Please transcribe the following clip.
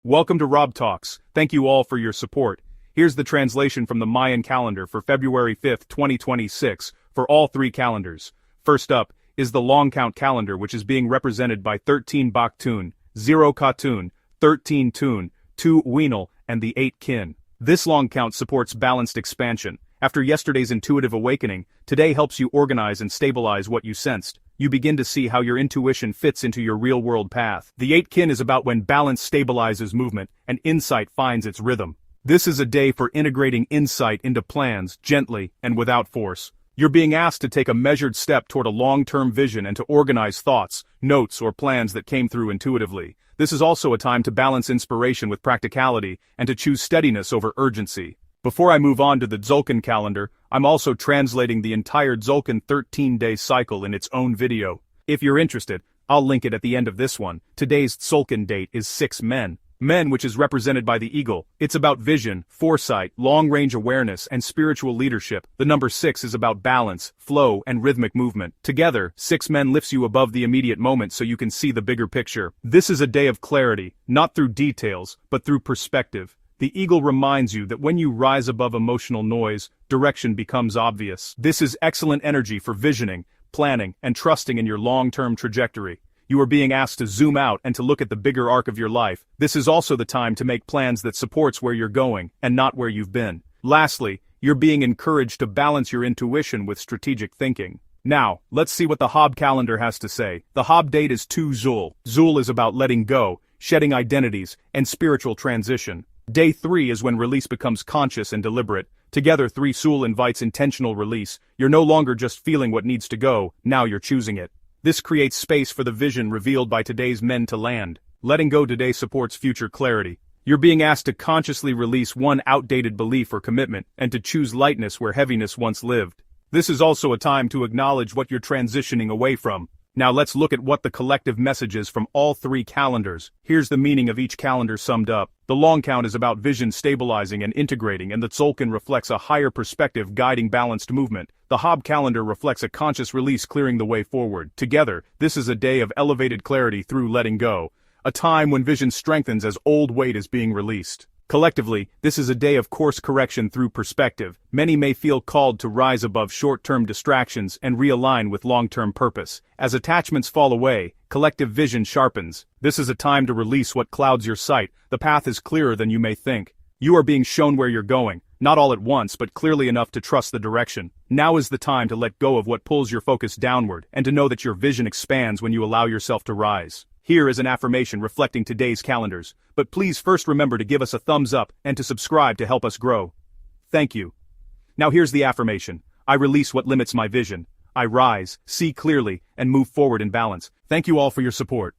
Welcome to Rob Talks. Thank you all for your support. Here's the translation from the Mayan calendar for February 5th, 2026, for all three calendars. First up is the long count calendar, which is being represented by 13 Baktun, 0 Katun, 13 Tun, 2 Winal, and the 8 Kin. This long count supports balanced expansion. After yesterday's intuitive awakening, today helps you organize and stabilize what you sensed. You begin to see how your intuition fits into your real-world path. The 8 Kin is about when balance stabilizes movement and insight finds its rhythm. This is a day for integrating insight into plans gently and without force. You're being asked to take a measured step toward a long-term vision and to organize thoughts, notes, or plans that came through intuitively. This is also a time to balance inspiration with practicality and to choose steadiness over urgency. Before I move on to the Tzolk'in calendar, I'm also translating the entire Tzolk'in 13-day cycle in its own video. If you're interested, I'll link it at the end of this one. Today's Tzolk'in date is 6 Men. Men, which is represented by the eagle. It's about vision, foresight, long-range awareness, and spiritual leadership. The number 6 is about balance, flow, and rhythmic movement. Together, 6 Men lifts you above the immediate moment so you can see the bigger picture. This is a day of clarity, not through details, but through perspective. The eagle reminds you that when you rise above emotional noise, direction becomes obvious. This is excellent energy for visioning, planning, and trusting in your long-term trajectory. You are being asked to zoom out and to look at the bigger arc of your life. This is also the time to make plans that supports where you're going, and not where you've been. Lastly, you're being encouraged to balance your intuition with strategic thinking. Now, let's see what the Hob calendar has to say. The Hob date is 2 Zul. Zul is about letting go, shedding identities, and spiritual transition. Day 3 is when release becomes conscious and deliberate. Together, 3 Sul invites intentional release. You're no longer just feeling what needs to go, now you're choosing it. This creates space for the vision revealed by today's men to land. Letting go today supports future clarity. You're being asked to consciously release one outdated belief or commitment, and to choose lightness where heaviness once lived. This is also a time to acknowledge what you're transitioning away from. Now let's look at what the collective message is from all three calendars. Here's the meaning of each calendar summed up. The long count is about vision stabilizing and integrating, and the Tzolk'in reflects a higher perspective guiding balanced movement. The Hob calendar reflects a conscious release clearing the way forward. Together, this is a day of elevated clarity through letting go. A time when vision strengthens as old weight is being released. Collectively, this is a day of course correction through perspective. Many may feel called to rise above short-term distractions and realign with long-term purpose. As attachments fall away, collective vision sharpens. This is a time to release what clouds your sight. The path is clearer than you may think. You are being shown where you're going, not all at once but clearly enough to trust the direction. Now is the time to let go of what pulls your focus downward, and to know that your vision expands when you allow yourself to rise. Here is an affirmation reflecting today's calendars, but please first remember to give us a thumbs up and to subscribe to help us grow. Thank you. Now here's the affirmation. I release what limits my vision. I rise, see clearly, and move forward in balance. Thank you all for your support.